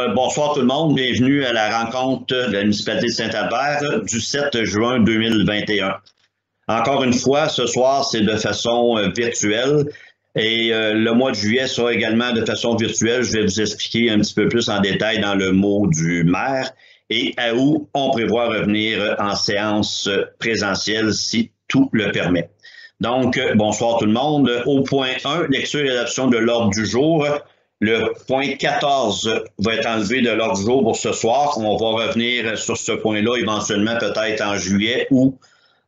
Bonsoir tout le monde, bienvenue à la rencontre de la municipalité de Saint-Albert du 7 juin 2021. Encore une fois, ce soir, c'est de façon virtuelle et le mois de juillet sera également de façon virtuelle. Je vais vous expliquer un petit peu plus en détail dans le mot du maire et à où on prévoit revenir en séance présentielle si tout le permet. Donc, bonsoir tout le monde. Au point 1, lecture et adoption de l'ordre du jour. Le point 14 va être enlevé de l'ordre du jour pour ce soir. On va revenir sur ce point-là éventuellement peut-être en juillet ou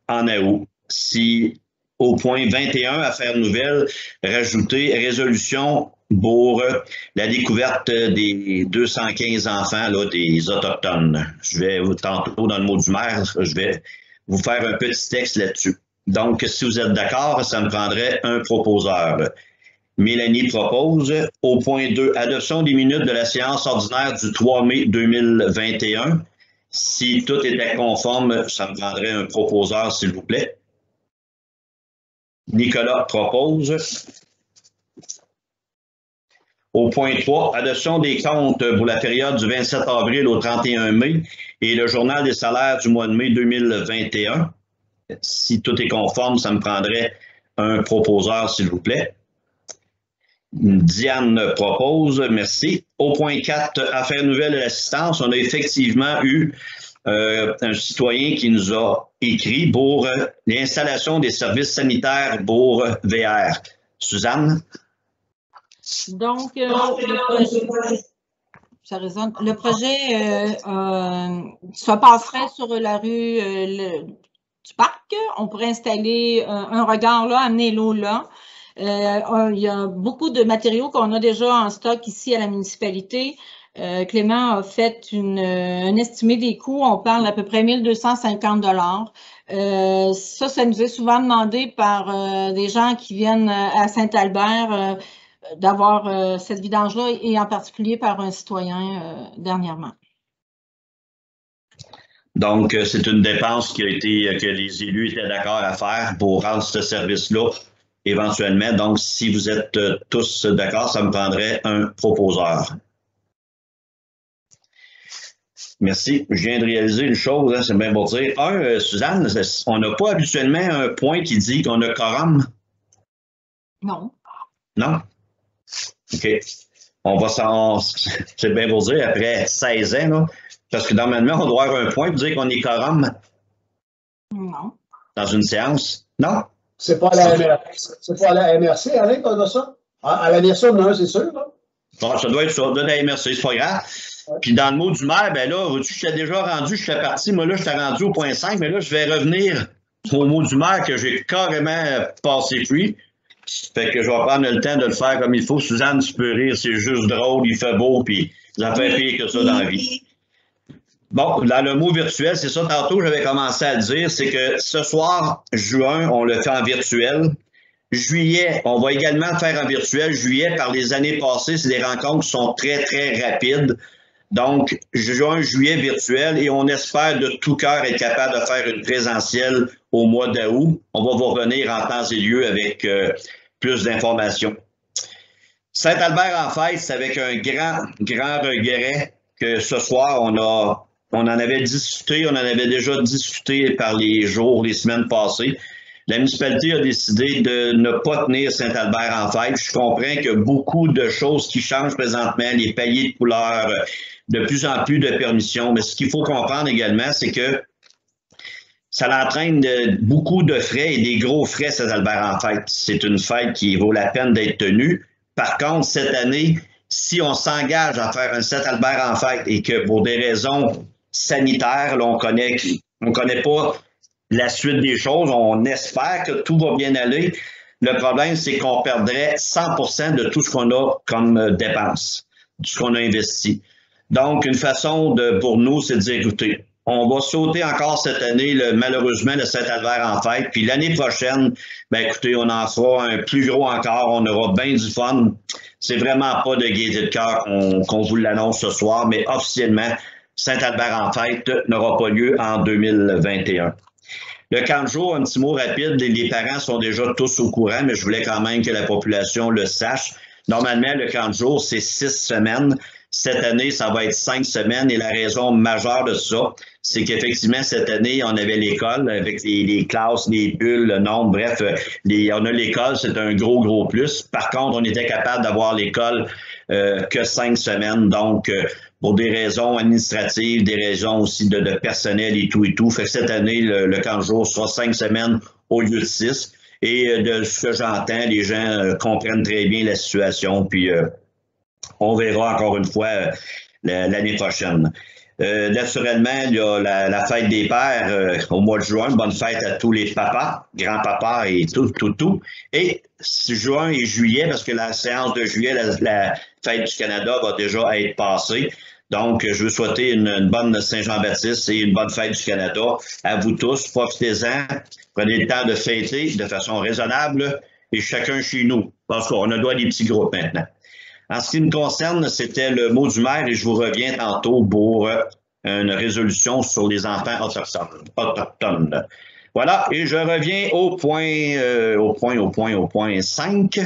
en août. Si au point 21, affaires nouvelles, rajouter résolution pour la découverte des 215 enfants là, des Autochtones. Je vais tantôt dans le mot du maire, je vais vous faire un petit texte là-dessus. Donc, si vous êtes d'accord, ça me prendrait un proposeur. Mélanie propose. Au point 2, adoption des minutes de la séance ordinaire du 3 mai 2021. Si tout était conforme, ça me prendrait un proposeur, s'il vous plaît. Nicolas propose. Au point 3, adoption des comptes pour la période du 27 avril au 31 mai et le journal des salaires du mois de mai 2021. Si tout est conforme, ça me prendrait un proposeur, s'il vous plaît. Diane propose, merci. Au point 4, affaires nouvelles de l'assistance, on a effectivement eu un citoyen qui nous a écrit pour l'installation des services sanitaires pour VR. Suzanne? Donc, ça résonne. Le projet se passerait sur la rue du parc. On pourrait installer un regard là, amener l'eau là. Il y a beaucoup de matériaux qu'on a déjà en stock ici à la municipalité. Clément a fait un estimé des coûts. On parle d'à peu près 1 250 $. Ça nous est souvent demandé par des gens qui viennent à Saint-Albert d'avoir cette vidange-là et en particulier par un citoyen dernièrement. Donc, c'est une dépense que les élus étaient d'accord à faire pour rendre ce service-là éventuellement. Donc, si vous êtes tous d'accord, ça me prendrait un proposeur. Merci. Je viens de réaliser une chose, hein, c'est bien pour dire. Suzanne, on n'a pas habituellement un point qui dit qu'on a quorum? Non. Non? OK. C'est bien pour dire, après 16 ans, là, parce que normalement, on doit avoir un point pour dire qu'on est quorum. Non. Dans une séance? Non? C'est pas à la MRC. C'est pas à la MRC, Alain, qu'on a ça? À la MRC, on en a un, c'est sûr, là? Bon, ça doit être ça, de la MRC, c'est pas grave. Ouais. Puis dans le mot du maire, ben là, je t'ai déjà rendu, je suis parti, moi là, je t'ai rendu au point 5, mais là, je vais revenir au mot du maire que j'ai carrément passé puis. Fait que je vais prendre le temps de le faire comme il faut. Suzanne, tu peux rire, c'est juste drôle, il fait beau, puis ça fait pire que ça dans la vie. Bon, dans le mot virtuel, c'est ça, tantôt, j'avais commencé à le dire, c'est que ce soir, juin, on le fait en virtuel. Juillet, on va également le faire en virtuel. Juillet, par les années passées, c'est des rencontres qui sont très, très rapides. Donc, juin, juillet virtuel, et on espère de tout cœur être capable de faire une présentielle au mois d'août. On va vous revenir en temps et lieu avec plus d'informations. Saint-Albert en fête, c'est avec un grand regret que ce soir, on en avait discuté, on en avait déjà discuté par les jours, les semaines passées. La municipalité a décidé de ne pas tenir Saint-Albert en fête. Je comprends qu'il y a beaucoup de choses qui changent présentement, les paliers de couleurs, de plus en plus de permissions. Mais ce qu'il faut comprendre également, c'est que ça entraîne beaucoup de frais et des gros frais, Saint-Albert en fête. C'est une fête qui vaut la peine d'être tenue. Par contre, cette année, si on s'engage à faire un Saint-Albert en fête et que pour des raisons sanitaires, là, on connaît pas la suite des choses, on espère que tout va bien aller. Le problème, c'est qu'on perdrait 100% de tout ce qu'on a comme dépenses, de ce qu'on a investi. Donc, une façon pour nous, c'est de dire, écoutez, on va sauter encore cette année, malheureusement, le Saint-Albert en fête. Puis l'année prochaine, ben écoutez, on en fera un plus gros encore. On aura bien du fun. C'est vraiment pas de gaieté de cœur qu'on vous l'annonce ce soir, mais officiellement, Saint-Albert en fête n'aura pas lieu en 2021. Le camp de jour, un petit mot rapide, les parents sont déjà tous au courant, mais je voulais quand même que la population le sache. Normalement, le camp de jour, c'est 6 semaines. Cette année, ça va être 5 semaines et la raison majeure de ça, c'est qu'effectivement, cette année, on avait l'école avec les classes, les bulles, le nombre, bref, on a l'école, c'est un gros plus. Par contre, on était capable d'avoir l'école que 5 semaines, donc pour des raisons administratives, des raisons aussi de personnel et tout. Fait que cette année, le camp de jour sera 5 semaines au lieu de 6. Et de ce que j'entends, les gens comprennent très bien la situation, puis on verra encore une fois l'année prochaine. Naturellement, il y a la fête des pères au mois de juin. Bonne fête à tous les papas, grands-papas et tout. Et juin et juillet, parce que la séance de juillet, la fête du Canada va déjà être passée. Donc, je veux souhaiter une bonne Saint-Jean-Baptiste et une bonne fête du Canada à vous tous. Profitez-en. Prenez le temps de fêter de façon raisonnable et chacun chez nous, parce qu'on a droit à des petits groupes maintenant. En ce qui me concerne, c'était le mot du maire et je vous reviens tantôt pour une résolution sur les enfants autochtones. Voilà, et je reviens au point 5.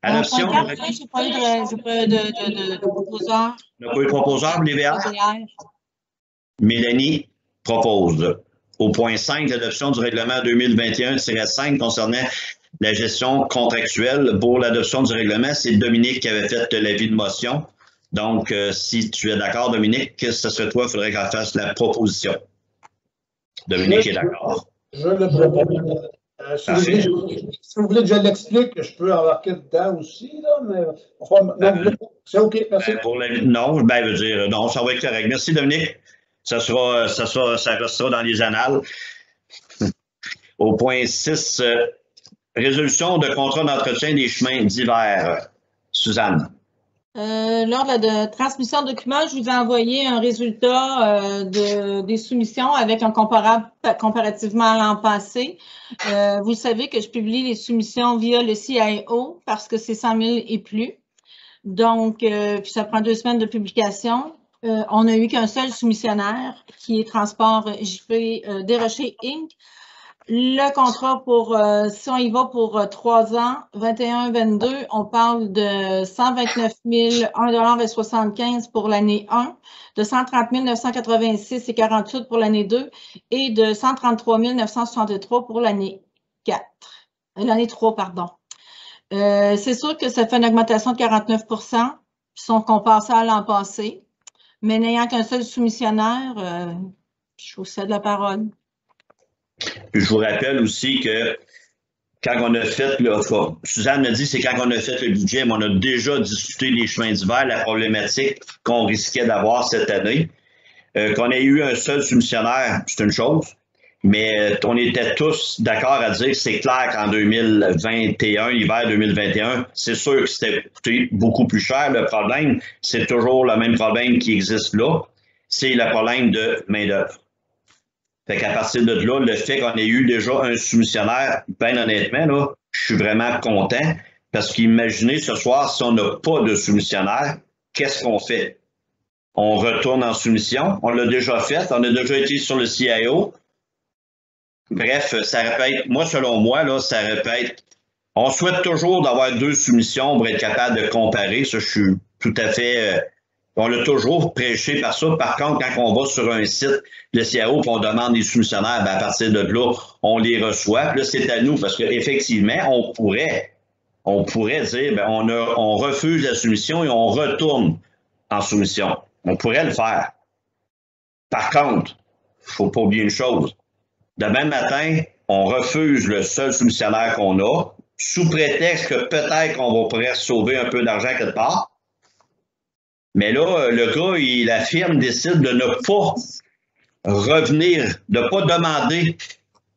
Adoption. Je n'ai pas eu de proposeur. Il n'y a pas eu de proposeur, l'IVR? Mélanie propose. Au point 5, l'adoption du règlement 2021-5 concernant la gestion contractuelle. Pour l'adoption du règlement, c'est Dominique qui avait fait l'avis de motion. Donc, si tu es d'accord, Dominique, ce serait toi, il faudrait qu'elle fasse la proposition. Dominique est d'accord. Je le propose. Si vous voulez que je l'explique, je peux embarquer dedans aussi, là, mais c'est OK, merci. Non, veut dire, non, ça va être correct. Merci, Dominique. Ça restera dans les annales. Au point 6, résolution de contrat d'entretien des chemins d'hiver. Suzanne. Lors de la transmission de documents, je vous ai envoyé un résultat des soumissions avec un comparativement à l'an passé. Vous savez que je publie les soumissions via le CIO parce que c'est 100 000 et plus. Donc, puis ça prend 2 semaines de publication. On n'a eu qu'un seul soumissionnaire qui est Transport JP Desrochers Inc. Le contrat si on y va pour 3 ans, 21-22, on parle de 129 001,75 pour l'année 1, de 130 986,48 pour l'année 2 et de 133 963 pour l'année 4. L'année 3, pardon. C'est sûr que ça fait une augmentation de 49 si on compare ça à l'an passé, mais n'ayant qu'un seul soumissionnaire, je vous cède la parole. Puis je vous rappelle aussi que quand on a fait, Suzanne me dit c'est quand on a fait le budget, mais on a déjà discuté des chemins d'hiver, la problématique qu'on risquait d'avoir cette année. Qu'on ait eu un seul soumissionnaire, c'est une chose, mais on était tous d'accord à dire que c'est clair qu'en 2021, l'hiver 2021, c'est sûr que c'était beaucoup plus cher. Le problème, c'est toujours le même problème qui existe là, c'est le problème de main-d'œuvre. Fait qu'à partir de là, le fait qu'on ait eu déjà un soumissionnaire, bien honnêtement, là, je suis vraiment content parce qu'imaginez ce soir, si on n'a pas de soumissionnaire, qu'est-ce qu'on fait? On retourne en soumission. On l'a déjà fait. On a déjà été sur le CIO. Bref, ça répète. Moi, selon moi, là, ça répète. On souhaite toujours d'avoir 2 soumissions pour être capable de comparer. Ça, je suis tout à fait... on l'a toujours prêché par ça. Par contre, quand on va sur un site, le CIO, et on demande des soumissionnaires, à partir de là, on les reçoit. Puis là, c'est à nous, parce qu'effectivement, on pourrait dire, on refuse la soumission et on retourne en soumission. On pourrait le faire. Par contre, il ne faut pas oublier une chose. Demain matin, on refuse le seul soumissionnaire qu'on a, sous prétexte que peut-être qu'on pourrait sauver un peu d'argent quelque part. Mais là, le gars, la firme décide de ne pas revenir, de ne pas demander.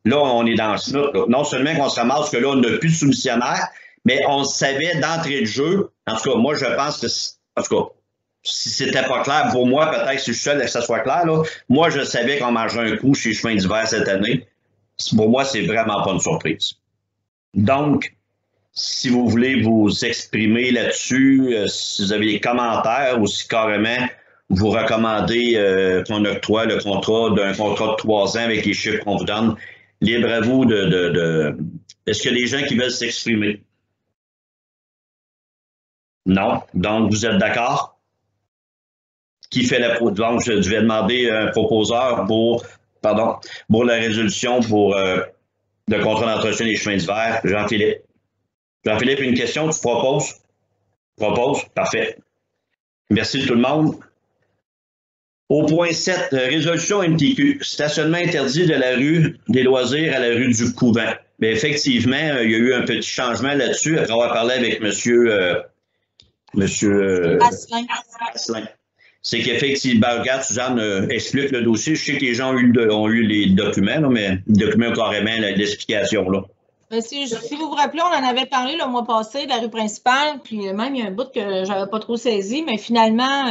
Là, on est dans le snout. Non seulement qu'on se ramasse que là, on n'a plus de soumissionnaire, mais on savait d'entrée de jeu. En tout cas, moi, je pense que, en tout cas, si c'était pas clair pour moi, peut-être que si je suis seul que ça soit clair, là, moi, je savais qu'on mangeait un coup chez Chemin d'hiver cette année. Pour moi, c'est vraiment pas une surprise. Donc, si vous voulez vous exprimer là-dessus, si vous avez des commentaires ou si carrément vous recommandez qu'on octroie le contrat d'un contrat de 3 ans avec les chiffres qu'on vous donne, libre à vous de... Est-ce qu'il y a des gens qui veulent s'exprimer? Non. Donc, vous êtes d'accord? qui fait la donc je vais demander un proposeur pour la résolution pour le contrat d'entretien des chemins d'hiver. Jean-Philippe. Jean-Philippe, une question, tu proposes? Propose? Parfait. Merci tout le monde. Au point 7, résolution MTQ, stationnement interdit de la rue des Loisirs à la rue du Couvent. Mais effectivement, il y a eu un petit changement là-dessus après avoir parlé avec monsieur Asselin. C'est qu'effectivement, regarde, Suzanne explique le dossier. Je sais que les gens ont eu les documents, là, mais les documents carrément l'explication là. Si vous vous rappelez, on en avait parlé le mois passé de la rue principale, puis même il y a un bout que je n'avais pas trop saisi, mais finalement,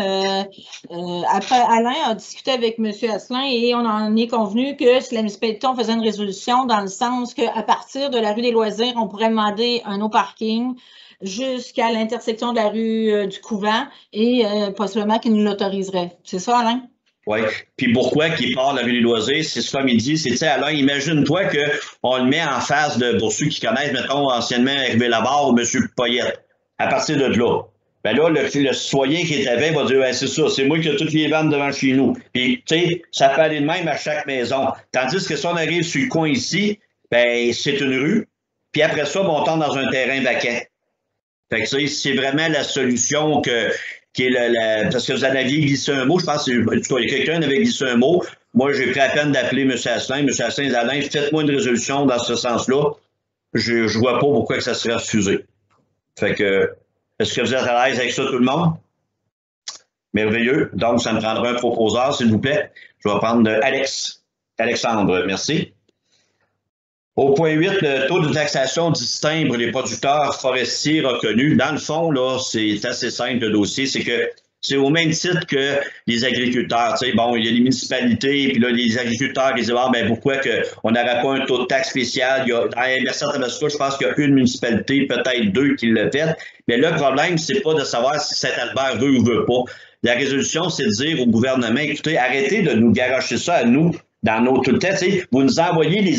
après, Alain a discuté avec M. Asselin et on en est convenu que si la municipalité, on faisait une résolution dans le sens qu'à partir de la rue des Loisirs, on pourrait demander un no parking jusqu'à l'intersection de la rue du Couvent et possiblement qu'il nous l'autoriserait. C'est ça, Alain? Oui. Puis pourquoi qu'il part de la rue des Loisirs? C'est ce comme il dit, c'est, tu sais, Alain, imagine-toi qu'on le met en face de, pour ceux qui connaissent, mettons, anciennement Hervé Labarre ou M. Poyette. À partir de là. Ben là, le citoyen qui est avec va dire, c'est ça, c'est moi qui ai toutes les vannes devant chez nous. Puis, tu sais, ça peut aller de même à chaque maison. Tandis que si on arrive sur le coin ici, ben, c'est une rue. Puis après ça, on tombe dans un terrain vacant. Fait que c'est vraiment la solution qui est parce que vous en aviez glissé un mot, je pense que quelqu'un avait glissé un mot. Moi, j'ai pris la peine d'appeler M. Asselin. M. Asselin, Alain, faites-moi une résolution dans ce sens-là. Je vois pas pourquoi que ça serait refusé. Fait que, est-ce que vous êtes à l'aise avec ça, tout le monde? Merveilleux. Donc, ça me prendra un proposeur, s'il vous plaît. Je vais prendre Alexandre, merci. Au point 8, le taux de taxation distinct pour les producteurs forestiers reconnus. Dans le fond, là, c'est assez simple le dossier. C'est que c'est au même titre que les agriculteurs. Tu sais, bon, il y a les municipalités, puis là, les agriculteurs, ils disent, ben, pourquoi on n'aurait pas un taux de taxe spécial? Il y a, dans Inversant-Tabasco, je pense qu'il y a une municipalité, peut-être deux, qui le fait. Mais le problème, c'est pas de savoir si Saint-Albert veut ou veut pas. La résolution, c'est de dire au gouvernement, écoutez, arrêtez de nous garocher ça à nous, dans nos tout le temps. Tu sais, vous nous envoyez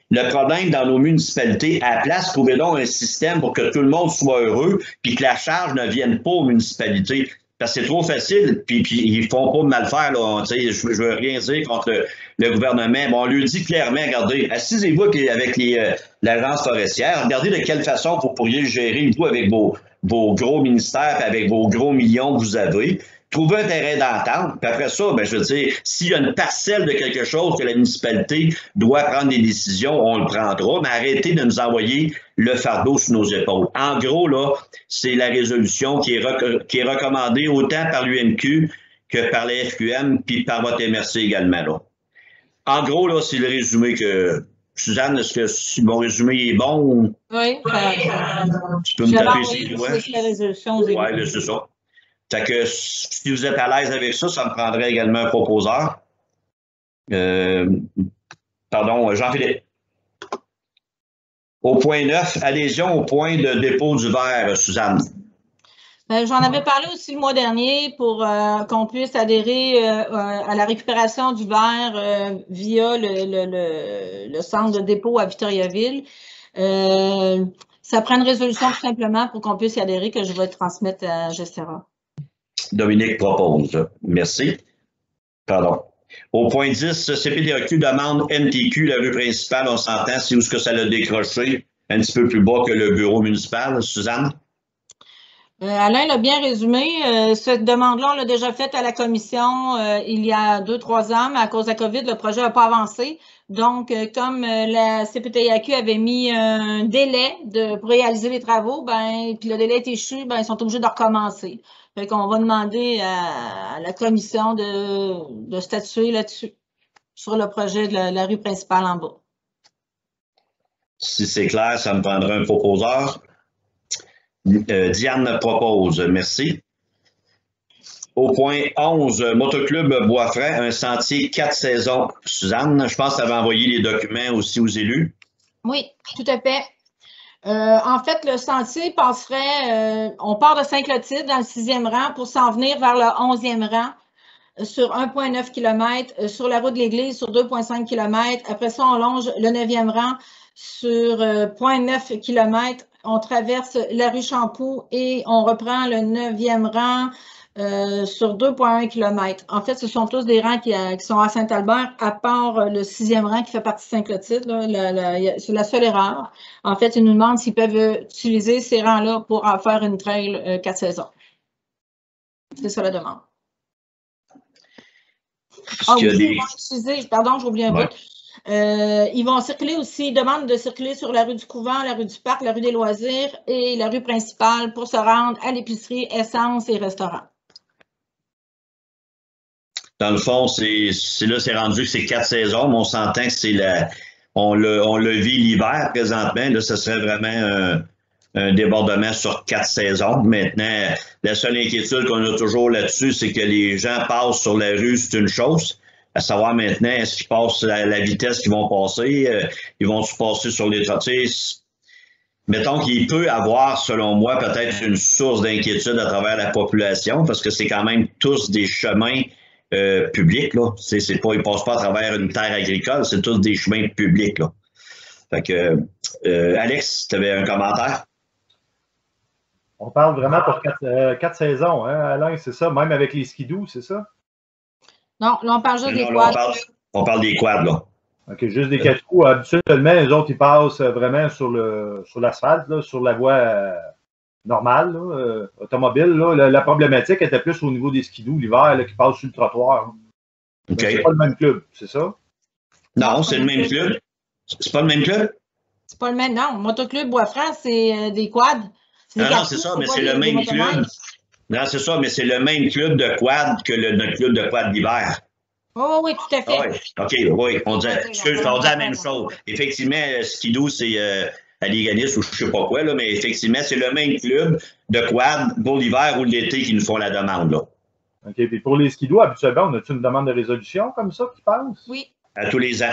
le problème dans nos municipalités. À la place, trouvez donc un système pour que tout le monde soit heureux puis que la charge ne vienne pas aux municipalités. Parce que c'est trop facile, puis ils font pas mal faire. Là, je veux rien dire contre le gouvernement. Bon, on lui dit clairement, regardez, assisez-vous avec l'agence forestière, regardez de quelle façon vous pourriez gérer, vous, avec vos gros ministères, avec vos gros millions que vous avez. Trouver un terrain d'entente, puis après ça, ben, je veux dire, s'il y a une parcelle de quelque chose que la municipalité doit prendre des décisions, on le prendra, mais arrêtez de nous envoyer le fardeau sur nos épaules. En gros, là, c'est la résolution qui est recommandée autant par l'UMQ que par la FQM, puis par votre MRC également, là. En gros, là, c'est le résumé que... Suzanne, est-ce que si mon résumé est bon? Oui. Tu peux me taper ses doigts? Oui, c'est ça. Fait que si vous êtes à l'aise avec ça, ça me prendrait également un proposeur. Pardon, Jean-Philippe. Au point 9, adhésion au point de dépôt du verre, Suzanne. J'en avais parlé aussi le mois dernier pour qu'on puisse adhérer à la récupération du verre via le centre de dépôt à Victoriaville. Ça prend une résolution tout simplement pour qu'on puisse y adhérer que je vais transmettre à Gestera. Dominique propose. Merci. Pardon. Au point 10, CPDAQ demande MTQ, la rue principale, on s'entend, c'est où est-ce que ça l'a décroché, un petit peu plus bas que le bureau municipal. Suzanne? Alain l'a bien résumé. Cette demande-là, on l'a déjà faite à la commission il y a 2-3 ans, mais à cause de la COVID, le projet n'a pas avancé. Donc, comme la CPTAQ avait mis un délai pour réaliser les travaux, puis le délai est échu, ils sont obligés de recommencer. Fait qu'on va demander à la commission de statuer là-dessus, sur le projet de la rue principale en bas. Si c'est clair, ça me prendra un proposeur. Diane propose. Merci. Au point 11, Motoclub Boisfranc, un sentier 4 saisons. Suzanne, je pense que tu avais envoyé les documents aussi aux élus. Oui, tout à fait. En fait, le sentier passerait, on part de Saint-Clotilde dans le 6e rang pour s'en venir vers le 11e rang sur 1,9 km, sur la route de l'Église sur 2,5 km. Après ça, on longe le 9e rang sur 0,9 km. On traverse la rue Champoux et on reprend le 9e rang sur 2,1 km. En fait, ce sont tous des rangs qui sont à Saint-Albert, à part le 6e rang qui fait partie de Saint-Clotilde. C'est la seule erreur. En fait, ils nous demandent s'ils peuvent utiliser ces rangs-là pour en faire une trail 4 saisons. C'est ça la demande. Pardon, j'ai oublié un bout. Ils vont circuler aussi, ils demandent de circuler sur la rue du Couvent, la rue du Parc, la rue des Loisirs et la rue principale pour se rendre à l'épicerie, essence et restaurant. Dans le fond, c'est rendu que c'est 4 saisons, mais on s'entend que c'est on le vit l'hiver présentement. Là, ce serait vraiment un débordement sur 4 saisons. Maintenant, la seule inquiétude qu'on a toujours là-dessus, c'est que les gens passent sur la rue, c'est une chose. À savoir maintenant, est-ce qu'ils passent à la vitesse qu'ils vont passer? Ils vont-tu passer sur les trottoirs? Mettons qu'il peut avoir, selon moi, peut-être une source d'inquiétude à travers la population, parce que c'est quand même tous des chemins publics, là. C'est pas, ils passent pas à travers une terre agricole, c'est tous des chemins publics, là. Fait que, Alex, tu avais un commentaire? On parle vraiment pour 4 saisons, hein, Alain, c'est ça? Même avec les skidoo, c'est ça? Non, là, on parle juste des quads. On parle des quads, là. OK, juste des 4 roues. Habituellement, les autres, ils passent vraiment sur l'asphalte, sur la voie normale, là, automobile. Là. La problématique était plus au niveau des skidoo l'hiver qui passent sur le trottoir. Okay. C'est pas le même club, c'est ça? Non, c'est le même club. C'est pas le même club? C'est pas le même, non. Motoclub Bois-Franc, c'est des quads. Non, c'est ça, mais c'est le même club. Non, c'est ça, mais c'est le même club de quad que notre club de quad d'hiver. Oh, oui, tout à fait. Oui, OK, oui. On dit la même chose. Effectivement, skidoo, c'est à l'Iganis ou je ne sais pas quoi, là, mais effectivement, c'est le même club de quad pour l'hiver ou l'été qui nous font la demande, là. OK, puis pour les skidoo, habituellement, on a-tu une demande de résolution comme ça qui passe? Oui. À tous les ans.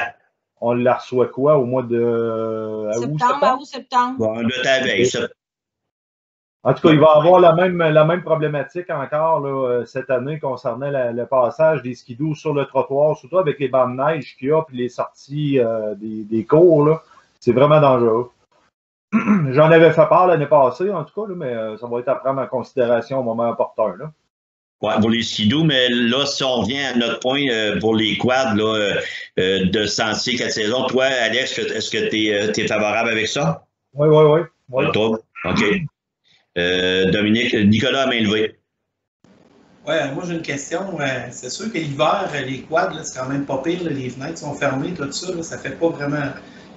On la reçoit quoi, au mois de septembre? Bon, de ta veille, ça. En tout cas, il va y avoir la même problématique encore là, cette année concernant le passage des skidoo sur le trottoir, surtout avec les bancs de neige qu'il y a puis les sorties des cours. Là. C'est vraiment dangereux. J'en avais fait part l'année passée, en tout cas, là, mais ça va être à prendre en considération au moment opportun. Là. Ouais, pour les skidoo, mais là, si on revient à notre point pour les quads là, de sentier 4 saisons, toi, Alex, est-ce que tu es favorable avec ça? Oui. Toi? OK. Dominique, Nicolas a main levée. Oui, moi j'ai une question. C'est sûr que l'hiver, les quads, c'est quand même pas pire. Là, les fenêtres sont fermées, tout ça. Là, ça fait pas vraiment.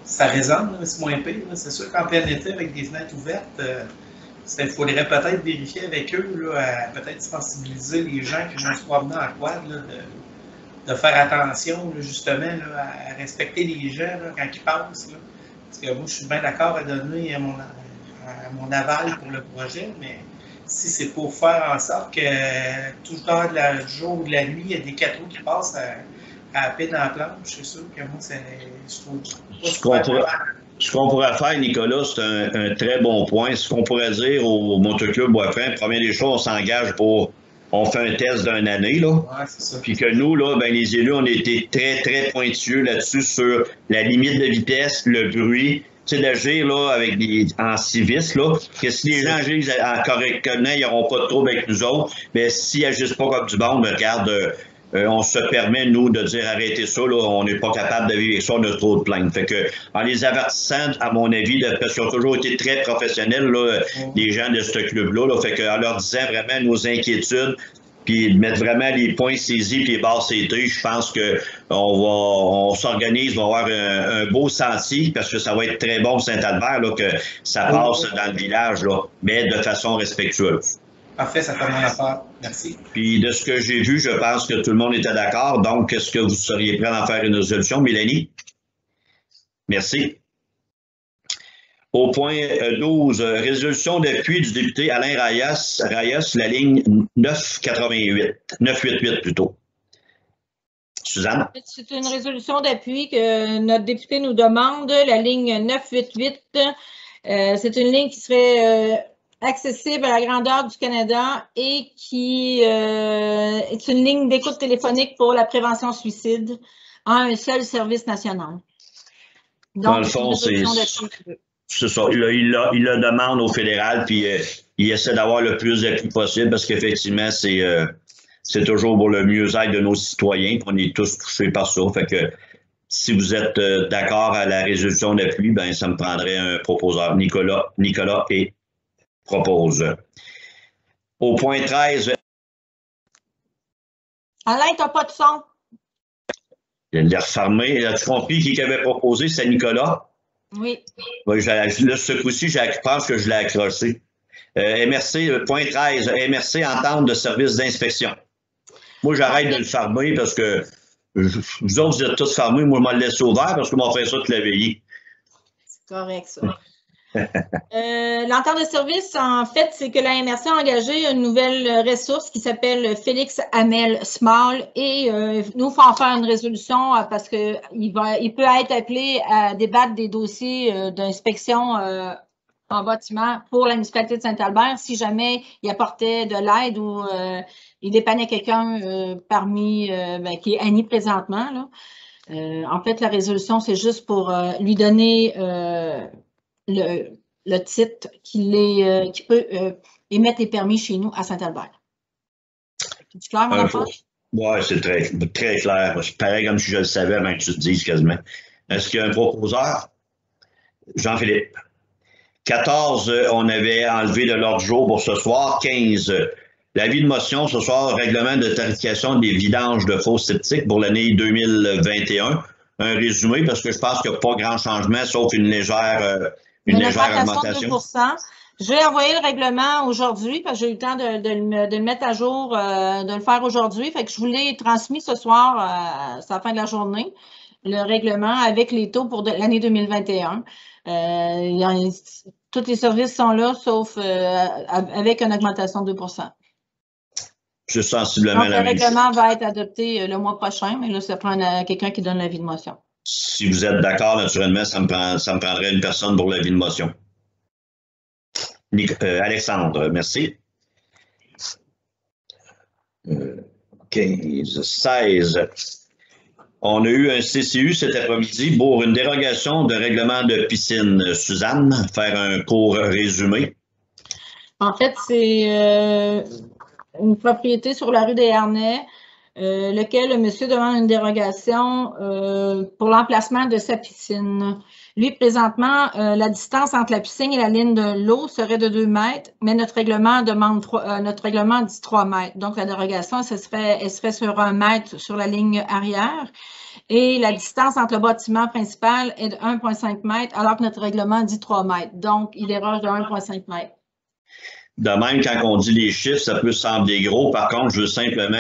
Ça résonne, c'est moins pire. C'est sûr qu'en plein été, avec des fenêtres ouvertes, il faudrait peut-être vérifier avec eux, là, peut-être sensibiliser les gens qui vont se promener en quad, là, de faire attention, là, justement, là, à respecter les gens là, quand ils passent. Là. Parce que moi, je suis bien d'accord à donner mon aval pour le projet, mais si c'est pour faire en sorte que tout le temps du jour ou de la nuit, il y a des 4 roues qui passent à peine dans la planche, c'est sûr que moi, je trouve ce qu'on pourrait faire, Nicolas, c'est un très bon point. Ce qu'on pourrait dire au Motoclub Bois-Franc, première des choses, on s'engage on fait un test d'une année, là. Ouais, c'est ça. Puis que nous, là, ben, les élus, on a été très, très pointueux là-dessus sur la limite de vitesse, le bruit, tu sais, d'agir, là, en civisme, là. Que si les gens agissent correctement, ils n'auront pas de trouble avec nous autres. Mais s'ils n'agissent pas comme du bon, regarde, on se permet, nous, de dire arrêtez ça, là, on n'est pas capable de vivre avec ça, on a trop de plaintes. Fait que, en les avertissant, à mon avis, parce qu'ils ont toujours été très professionnels, là, les gens de ce club-là, là, fait que, en leur disant vraiment nos inquiétudes, puis de mettre vraiment les points saisis puis les barres cédées, je pense qu'on s'organise, on va avoir un beau sentier, parce que ça va être très bon pour Saint-Albert, là, que ça passe dans le village, là, mais de façon respectueuse. Parfait, ça fait mon affaire. Merci. Puis de ce que j'ai vu, je pense que tout le monde était d'accord. Donc, est-ce que vous seriez prêt à en faire une résolution, Mélanie? Merci. Au point 12, résolution d'appui du député Alain Rayas, la ligne 988 plutôt. Suzanne? C'est une résolution d'appui que notre député nous demande, la ligne 988. C'est une ligne qui serait accessible à la grandeur du Canada et qui est une ligne d'écoute téléphonique pour la prévention suicide en un seul service national. Donc, dans le fond, c'est ça. Il le demande au fédéral, puis il essaie d'avoir le plus d'appui possible parce qu'effectivement, c'est toujours pour le mieux-être de nos citoyens. On est tous touchés par ça. Fait que si vous êtes d'accord à la résolution d'appui, ben ça me prendrait un proposeur. Nicolas est propose. Au point 13. Alain, tu n'as pas de son. Il l'a refermé. As-tu compris qui avait proposé? C'est Nicolas? Oui. Oui, là, ce coup-ci, je pense que je l'ai accroché. MRC, point 13, MRC, entente de service d'inspection. Moi, j'arrête de le fermer parce que vous autres, vous êtes tous fermés. Moi, je me le laisse ouvert parce que moi, on fait ça toute la veille. C'est correct, ça. L'entente de service, en fait, c'est que la MRC a engagé une nouvelle ressource qui s'appelle Félix Hamel Small et nous, il faut en faire une résolution parce qu'il peut être appelé à débattre des dossiers d'inspection en bâtiment pour la municipalité de Saint-Albert si jamais il apportait de l'aide ou il dépannait quelqu'un parmi qui est Annie présentement. Là. En fait, la résolution, c'est juste pour lui donner le titre qui peut émettre les permis chez nous à Saint-Albert. C'est clair, mon enfant? Oui, c'est très, très clair. C'est pareil comme si je le savais avant que tu te dises quasiment. Est-ce qu'il y a un proposeur? Jean-Philippe. 14, on avait enlevé de l'ordre du jour pour ce soir. 15, l'avis de motion ce soir, règlement de tarification des vidanges de fosses septiques pour l'année 2021. Un résumé, parce que je pense qu'il n'y a pas grand changement, sauf une légère augmentation. 2%. J'ai envoyé le règlement aujourd'hui parce que j'ai eu le temps de le mettre à jour, de le faire aujourd'hui. Fait que je vous l'ai transmis ce soir, c'est la fin de la journée, le règlement avec les taux pour l'année 2021. Tous les services sont là, sauf avec une augmentation de 2%. C'est sensiblement la même chose. Le règlement va être adopté le mois prochain, mais là, ça prend quelqu'un qui donne l'avis de motion. Si vous êtes d'accord, naturellement, ça me prendrait une personne pour l'avis de motion. Alexandre, merci. 15, 16. On a eu un CCU cet après-midi pour une dérogation de règlement de piscine. Suzanne, faire un court résumé. En fait, c'est une propriété sur la rue des Harnais, lequel le monsieur demande une dérogation pour l'emplacement de sa piscine. Lui, présentement, la distance entre la piscine et la ligne de l'eau serait de 2 mètres, mais notre règlement dit 3 mètres. Donc, la dérogation, elle serait sur 1 mètre sur la ligne arrière. Et la distance entre le bâtiment principal est de 1,5 mètres, alors que notre règlement dit 3 mètres. Donc, il déroge de 1,5 mètres. De même, quand on dit les chiffres, ça peut sembler gros. Par contre, je veux simplement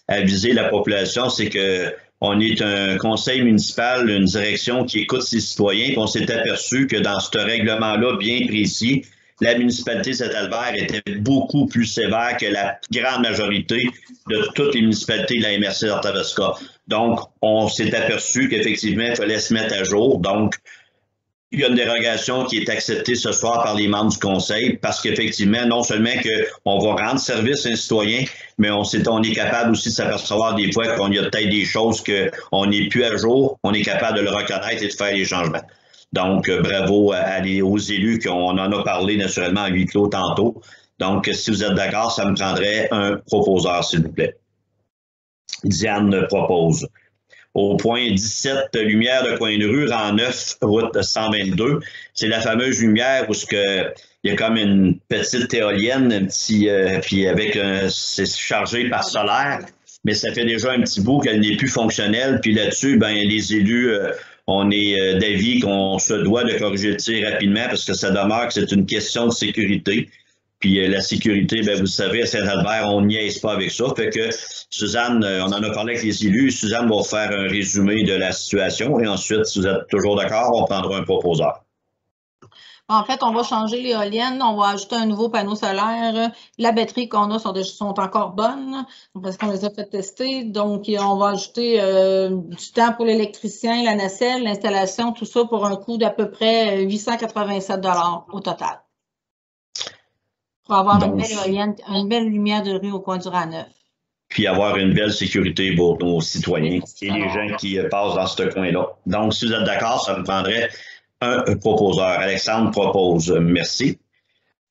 aviser la population, c'est que on est un conseil municipal, une direction qui écoute ses citoyens. On s'est aperçu que dans ce règlement-là bien précis, la municipalité de Saint-Albert était beaucoup plus sévère que la grande majorité de toutes les municipalités de la MRC d'Arthabasca. Donc, on s'est aperçu qu'effectivement, il fallait se mettre à jour. Donc, il y a une dérogation qui est acceptée ce soir par les membres du conseil parce qu'effectivement, non seulement qu'on va rendre service à un citoyen, mais on est capable aussi de s'apercevoir des fois qu'il y a peut-être des choses qu'on n'est plus à jour, on est capable de le reconnaître et de faire les changements. Donc, bravo aux élus qu'on en a parlé naturellement à huis clos tantôt. Donc, si vous êtes d'accord, ça me prendrait un proposeur, s'il vous plaît. Diane propose. Au point 17, lumière de coin de rue, rang 9, route 122. C'est la fameuse lumière où il y a comme une petite éolienne, puis c'est chargé par solaire, mais ça fait déjà un petit bout qu'elle n'est plus fonctionnelle. Puis là-dessus, ben les élus, on est d'avis qu'on se doit de corriger le tir rapidement parce que ça demeure que c'est une question de sécurité. Puis la sécurité, ben vous savez, à Saint-Albert, on niaise pas avec ça. Fait que Suzanne, on en a parlé avec les élus. Suzanne va faire un résumé de la situation et ensuite, si vous êtes toujours d'accord, on prendra un proposeur. En fait, on va changer l'éolienne, on va ajouter un nouveau panneau solaire. La batterie qu'on a sont encore bonnes parce qu'on les a fait tester. Donc, on va ajouter du temps pour l'électricien, la nacelle, l'installation, tout ça pour un coût d'à peu près 887 $ au total. Pour avoir une belle lumière de rue au coin du rang 9. Puis avoir une belle sécurité pour nos citoyens et les gens qui passent dans ce coin-là. Donc, si vous êtes d'accord, ça me prendrait un proposeur. Alexandre propose. Merci.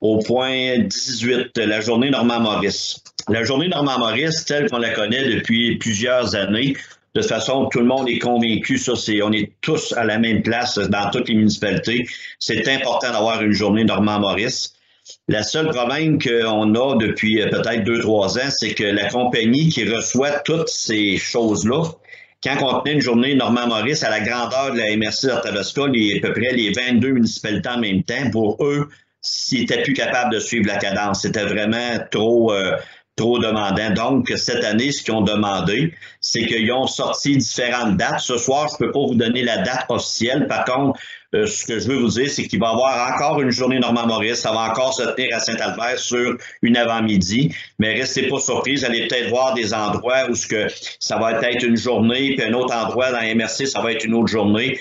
Au point 18, la journée Normand-Maurice. La journée Normand-Maurice, telle qu'on la connaît depuis plusieurs années, de toute façon, tout le monde est convaincu, on est tous à la même place dans toutes les municipalités. C'est important d'avoir une journée Normand-Maurice. Le seul problème qu'on a depuis peut-être 2-3 ans, c'est que la compagnie qui reçoit toutes ces choses-là, quand on tenait une journée Normand-Maurice à la grandeur de la MRC d'Arthabasca, à peu près les 22 municipalités en même temps, pour eux, s'ils n'étaient plus capables de suivre la cadence. C'était vraiment trop demandant. Donc, cette année, ce qu'ils ont demandé, c'est qu'ils ont sorti différentes dates. Ce soir, je ne peux pas vous donner la date officielle. Par contre, ce que je veux vous dire, c'est qu'il va y avoir encore une journée Normand-Maurice. Ça va encore se tenir à Saint-Albert sur une avant-midi. Mais restez pas surpris, vous allez peut-être voir des endroits où ça va être une journée, puis un autre endroit dans la MRC, ça va être une autre journée.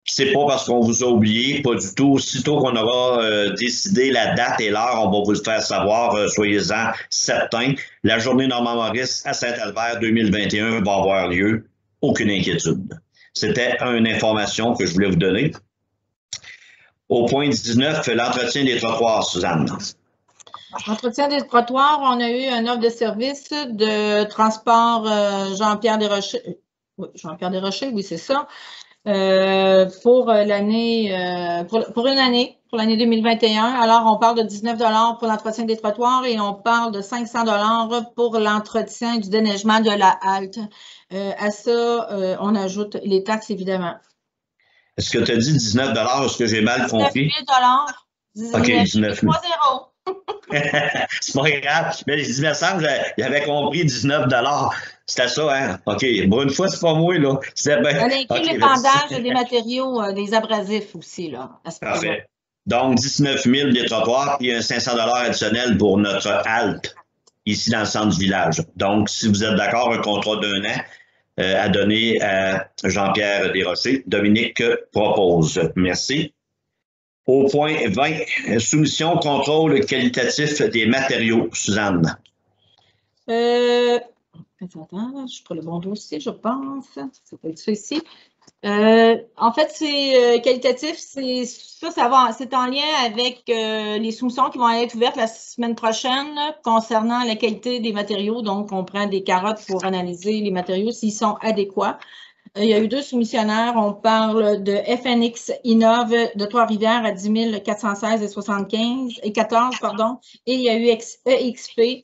C'est pas parce qu'on vous a oublié, pas du tout. Aussitôt qu'on aura décidé la date et l'heure, on va vous le faire savoir, soyez-en certains. La journée Normand-Maurice à Saint-Albert 2021 va avoir lieu. Aucune inquiétude. C'était une information que je voulais vous donner. Au point 19, l'entretien des trottoirs, Suzanne. Entretien des trottoirs, on a eu un offre de service de transport Jean-Pierre Desrochers. Oui, Jean-Pierre Desrochers, oui, c'est ça. Pour l'année, pour l'année 2021. Alors, on parle de 19 $ pour l'entretien des trottoirs et on parle de 500 $ pour l'entretien du déneigement de la halte. À ça, on ajoute les taxes, évidemment. Est-ce que tu as dit 19 $? Est-ce que j'ai mal compris? 19 $. OK, 19 000. 3-0. C'est pas grave. Mais il me semble qu'il avait compris 19 $. C'était ça, hein? OK. Pour une fois, c'est pas moi, là. On inclut les bandages des matériaux, des abrasifs aussi, là. Parfait. Donc, 19 000 des trottoirs, puis un 500 $ additionnel pour notre halte, ici dans le centre du village. Donc, si vous êtes d'accord, un contrat d'1 an à donner à Jean-Pierre Desrochers. Dominique propose. Merci. Au point 20, soumission contrôle qualitatif des matériaux. Suzanne. Attends, je prends le bon dossier, je pense. Ça peut être ça ici. En fait, c'est qualitatif, c'est en lien avec les soumissions qui vont être ouvertes la semaine prochaine concernant la qualité des matériaux. Donc, on prend des carottes pour analyser les matériaux s'ils sont adéquats. Il y a eu 2 soumissionnaires. On parle de FNX Innov de Trois-Rivières à 10 416 et 14, pardon. Et il y a eu EXP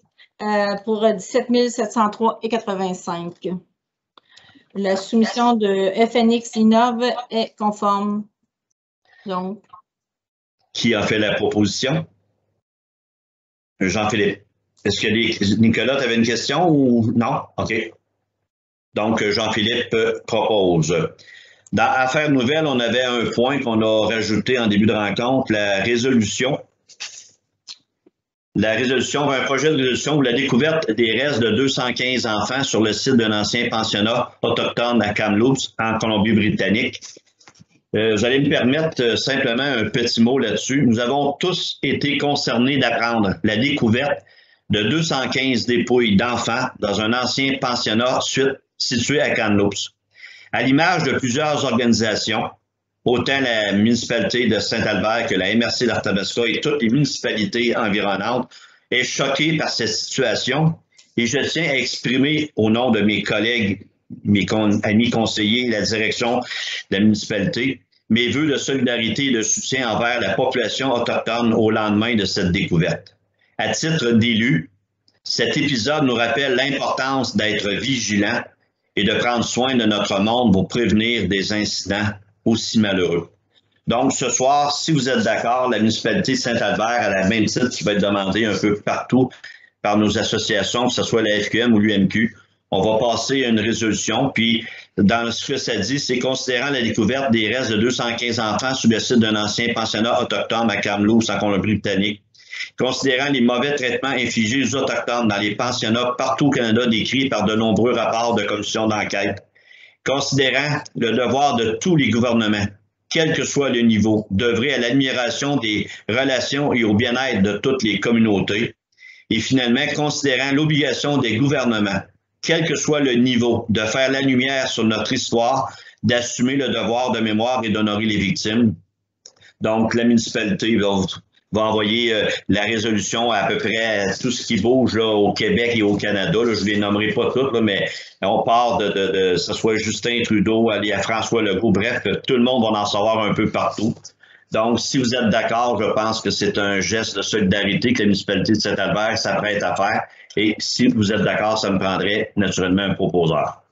pour 17 703 et 85. La soumission de FNX Innov est conforme. Donc. Qui a fait la proposition? Jean-Philippe. Est-ce que Nicolas, tu avais une question ou non? OK. Donc, Jean-Philippe propose. Dans Affaires nouvelles, on avait un point qu'on a rajouté en début de rencontre, la résolution. La résolution, un projet de résolution pour la découverte des restes de 215 enfants sur le site d'un ancien pensionnat autochtone à Kamloops, en Colombie-Britannique. Vous allez me permettre simplement un petit mot là-dessus. Nous avons tous été concernés d'apprendre la découverte de 215 dépouilles d'enfants dans un ancien pensionnat situé à Kamloops. À l'image de plusieurs organisations, autant la municipalité de Saint-Albert que la MRC d'Arthabasca et toutes les municipalités environnantes est choquée par cette situation et je tiens à exprimer au nom de mes collègues, mes amis conseillers, la direction de la municipalité, mes vœux de solidarité et de soutien envers la population autochtone au lendemain de cette découverte. À titre d'élu, cet épisode nous rappelle l'importance d'être vigilant et de prendre soin de notre monde pour prévenir des incidents aussi malheureux. Donc, ce soir, si vous êtes d'accord, la municipalité de Saint-Albert, à la même titre qui va être demandée un peu partout par nos associations, que ce soit la FQM ou l'UMQ, on va passer à une résolution. Puis, dans ce que ça dit, c'est considérant la découverte des restes de 215 enfants sur le site d'un ancien pensionnat autochtone à Kamloops, en Colombie-Britannique, considérant les mauvais traitements infligés aux Autochtones dans les pensionnats partout au Canada décrits par de nombreux rapports de commissions d'enquête, considérant le devoir de tous les gouvernements, quel que soit le niveau, d'œuvrer à l'admiration des relations et au bien-être de toutes les communautés, et finalement, considérant l'obligation des gouvernements, quel que soit le niveau, de faire la lumière sur notre histoire, d'assumer le devoir de mémoire et d'honorer les victimes. Donc, la municipalité va envoyer la résolution à peu près tout ce qui bouge là, au Québec et au Canada. Là, je ne les nommerai pas toutes, là, mais on part de que ce soit Justin Trudeau, aller à François Legault, bref, tout le monde va en savoir un peu partout. Donc, si vous êtes d'accord, je pense que c'est un geste de solidarité que la municipalité de Saint-Albert s'apprête à faire. Et si vous êtes d'accord, ça me prendrait naturellement un proposeur.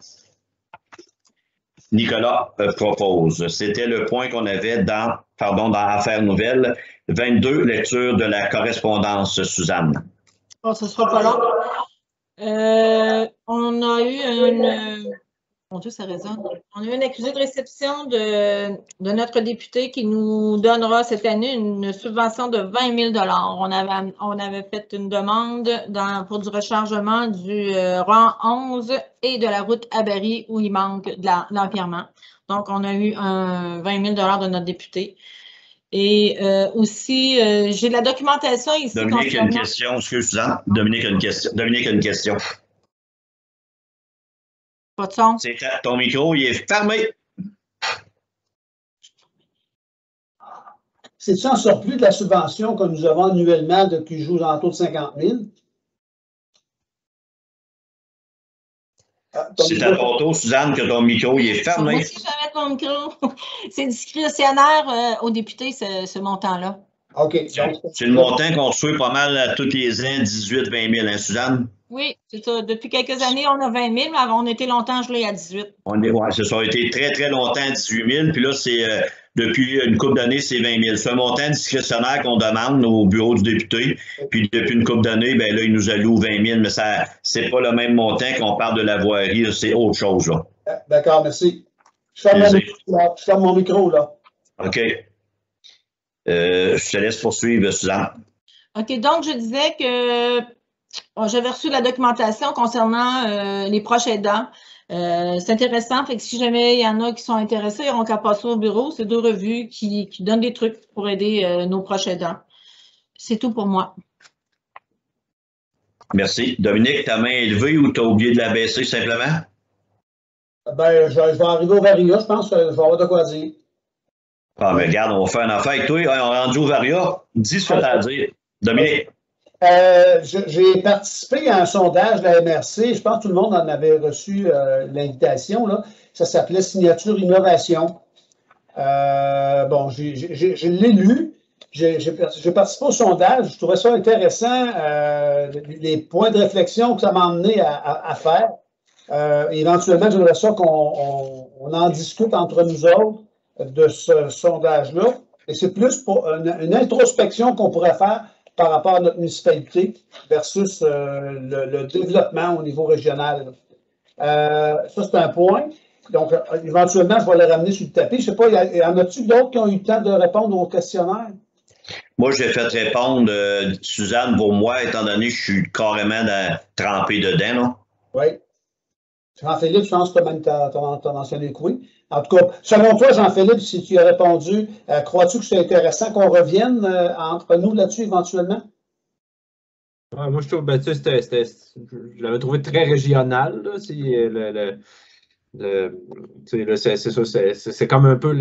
Nicolas propose. C'était le point qu'on avait dans Affaires nouvelles. 22, lecture de la correspondance, Suzanne. Bon, ce ne sera pas long. On a eu une... Mon Dieu, ça résonne. On a eu une accusé de réception de notre député qui nous donnera cette année une subvention de 20 000 $. On avait fait une demande pour du rechargement du rang 11 et de la route à Barry où il manque de l'empierrement. Donc, on a eu un 20 000 $ de notre député. Et aussi, j'ai de la documentation ici. Dominique a une question. Excuse-moi. Dominique a une question. Pas de son. Ton micro, il est fermé. C'est-tu en surplus de la subvention que nous avons annuellement qui joue dans le taux de 50 000? C'est à ton tour, Suzanne, que ton micro il est fermé. Moi aussi, je vais mettre mon micro. C'est discrétionnaire aux députés, ce montant-là. OK. C'est le montant qu'on reçoit pas mal à tous les ans, 18 000 20 000, hein, Suzanne? Oui, c'est ça. Depuis quelques années, on a 20 000, mais avant, on était longtemps gelé à 18. Ça a été très, très longtemps à 18 000, puis là, c'est depuis une couple d'années, c'est 20 000. C'est un montant discrétionnaire qu'on demande au bureau du député, puis depuis une couple d'années, ben là, il nous alloue 20 000, mais ça, c'est pas le même montant qu'on parle de la voirie, c'est autre chose, là. D'accord, merci. Je ferme mon micro, là. OK. Je te laisse poursuivre, Suzanne. OK, donc je disais que j'avais reçu la documentation concernant les proches aidants. C'est intéressant, fait que si jamais il y en a qui sont intéressés, ils n'auront qu'à passer au bureau. C'est 2 revues qui donnent des trucs pour aider nos proches aidants. C'est tout pour moi. Merci. Dominique, ta main est levée ou tu as oublié de la baisser simplement? Ben, je vais arriver au Varia, je pense que je vais avoir de quoi dire. Ah, mais regarde, on va faire une affaire avec toi. On est rendu au Varia. Dis ce que tu as à dire. Dominique. J'ai participé à un sondage de la MRC. Je pense que tout le monde en avait reçu l'invitation. Ça s'appelait Signature Innovation. Bon, je l'ai lu. J'ai participé au sondage. Je trouvais ça intéressant, les points de réflexion que ça m'a amené à faire. Éventuellement, j'aimerais ça qu'on en discute entre nous autres de ce sondage-là. Et c'est plus pour une introspection qu'on pourrait faire par rapport à notre municipalité versus le développement au niveau régional. Ça, c'est un point. Donc, éventuellement, je vais les ramener sur le tapis. Je ne sais pas, y en a-t-il d'autres qui ont eu le temps de répondre au questionnaire? Moi, j'ai fait répondre Suzanne pour moi, étant donné que je suis carrément trempé dedans. Non? Oui. Jean-Philippe, je pense que tu as mentionné que oui. En tout cas, selon toi, Jean-Philippe, si tu as répondu, crois-tu que c'est intéressant qu'on revienne entre nous là-dessus éventuellement? Ouais, moi, je trouve, ben, tu sais, je l'avais trouvé très régional. C'est comme un peu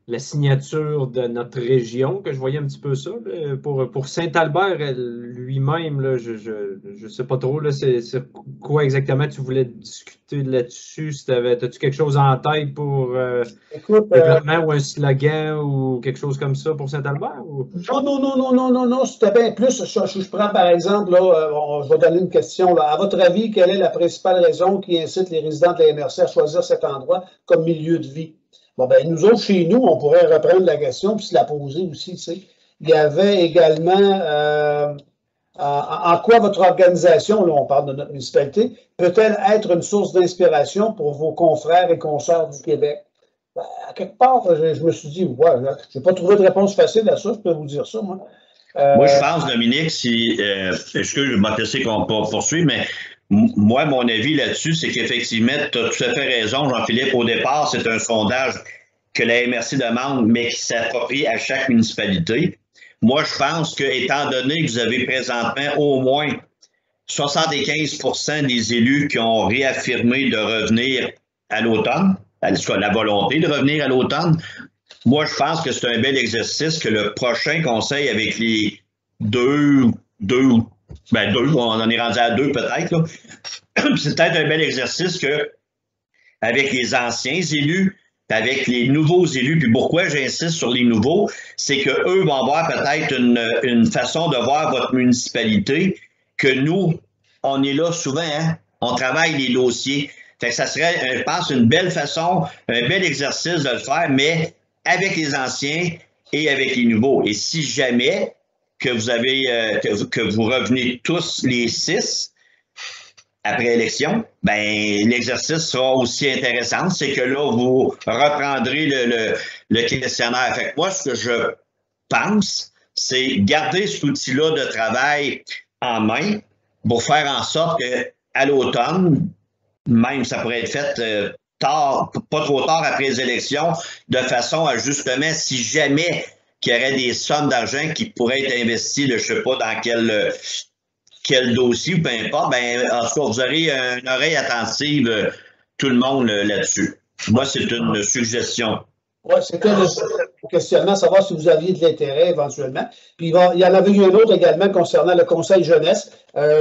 la signature de notre région que je voyais un petit peu ça. Là. Pour Saint-Albert lui-même, là, je sais pas trop, là, c'est quoi exactement tu voulais discuter là-dessus? As-tu quelque chose en tête pour développement ou un slogan ou quelque chose comme ça pour Saint-Albert? Ou? Non, c'était bien plus. Je prends par exemple, là, je vais donner une question. Là. À votre avis, quelle est la principale raison qui incite les résidents de la MRC à choisir cet endroit comme milieu de vie? Bon, ben, nous autres, chez nous, on pourrait reprendre la question puis se la poser aussi, tu sais. Il y avait également en quoi votre organisation, là, on parle de notre municipalité, peut-elle être une source d'inspiration pour vos confrères et consoeurs du Québec? Ben, à quelque part, je me suis dit, ouais, je n'ai pas trouvé de réponse facile à ça, je peux vous dire ça, moi. Moi, je pense, Dominique, excuse, je vais te laisser qu'on poursuive, mais moi, mon avis là-dessus, c'est qu'effectivement, tu as tout à fait raison, Jean-Philippe. Au départ, c'est un sondage que la MRC demande, mais qui s'approprie à chaque municipalité. Moi, je pense que, étant donné que vous avez présentement au moins 75% des élus qui ont réaffirmé de revenir à l'automne, la volonté de revenir à l'automne, moi, je pense que c'est un bel exercice que le prochain conseil avec les deux, on en est rendu à 2 peut-être, là. C'est peut-être un bel exercice que avec les anciens élus, avec les nouveaux élus, puis pourquoi j'insiste sur les nouveaux, c'est qu'eux vont avoir peut-être une façon de voir votre municipalité que nous, on est là souvent, hein? On travaille les dossiers. Fait que ça serait, je pense, une belle façon, un bel exercice de le faire, mais avec les anciens et avec les nouveaux. Et si jamais que vous avez que vous revenez tous les 6 après élection, ben l'exercice sera aussi intéressant. C'est que là, vous reprendrez le questionnaire. Fait que moi, ce que je pense, c'est garder cet outil-là de travail en main pour faire en sorte qu'à l'automne, même ça pourrait être fait tard, pas trop tard après les élections, de façon à justement, si jamais qu'il y aurait des sommes d'argent qui pourraient être investies, je ne sais pas dans quel dossier ou peu importe, ben, en tout cas, vous aurez une oreille attentive, tout le monde là-dessus. Moi, c'est une suggestion. Oui, c'était le questionnement, savoir si vous aviez de l'intérêt éventuellement. Puis il y en avait eu un autre également concernant le Conseil jeunesse.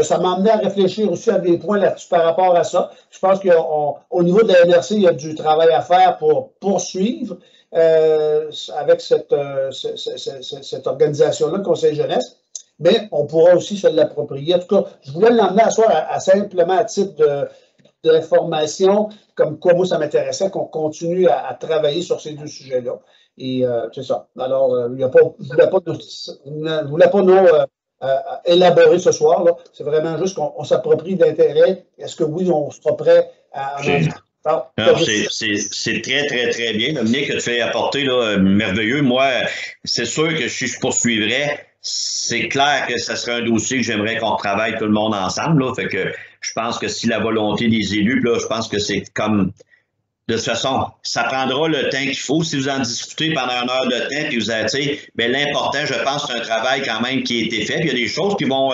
Ça m'a amené à réfléchir aussi à des points là-dessus par rapport à ça. Je pense qu'au niveau de la NRC, il y a du travail à faire pour poursuivre avec cette organisation-là, le Conseil jeunesse. Mais on pourra aussi se l'approprier. En tout cas, je voulais l'emmener à soir à simplement à titre d'information, comme quoi moi ça m'intéressait qu'on continue à travailler sur ces 2 sujets-là. Et c'est ça. Alors, je ne voulais pas nous élaborer ce soir. Là. C'est vraiment juste qu'on s'approprie d'intérêt. Est-ce que oui, on sera prêt à c'est très, très, très bien. Dominique, que tu fais apporter, là, merveilleux. Moi, c'est sûr que si je poursuivrais, c'est clair que ça serait un dossier que j'aimerais qu'on travaille tout le monde ensemble. Là. Fait que je pense que si la volonté des élus, là, je pense que c'est comme... De toute façon, ça prendra le temps qu'il faut. Si vous en discutez pendant 1 heure de temps, puis vous avez, bien, l'important, je pense, c'est un travail quand même qui a été fait. Puis il y a des choses qui vont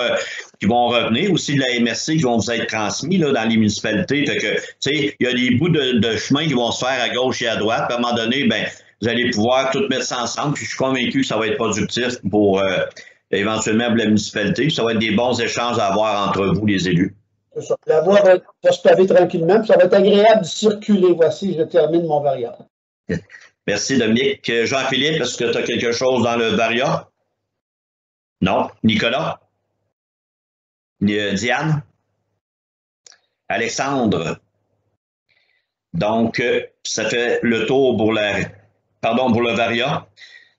revenir aussi de la MRC qui vont vous être transmis là, dans les municipalités. Fait que, tu sais, il y a des bouts de chemin qui vont se faire à gauche et à droite. Puis à un moment donné, ben, vous allez pouvoir tout mettre ça ensemble. Puis je suis convaincu que ça va être productif pour éventuellement pour la municipalité. Puis ça va être des bons échanges à avoir entre vous, les élus. C'est ça. La voie va se paver tranquillement, puis ça va être agréable de circuler. Voici, je termine mon varia. Merci, Dominique. Jean-Philippe, est-ce que tu as quelque chose dans le varia? Non? Nicolas? Diane? Alexandre? Donc, ça fait le tour pour le varia.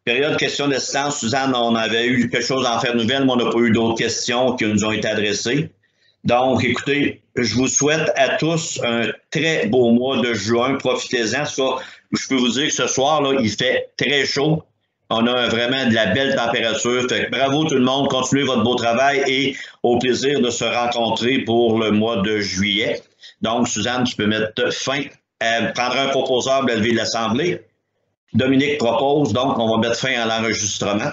Période question d'assistance, Suzanne, on avait eu quelque chose à en faire nouvelle, mais on n'a pas eu d'autres questions qui nous ont été adressées. Donc, écoutez, je vous souhaite à tous un très beau mois de juin. Profitez-en. Je peux vous dire que ce soir, là, il fait très chaud. On a vraiment de la belle température. Fait que bravo tout le monde. Continuez votre beau travail et au plaisir de se rencontrer pour le mois de juillet. Donc, Suzanne, tu peux mettre fin. Prendre un proposeur, lever l'Assemblée. Dominique propose, donc on va mettre fin à l'enregistrement.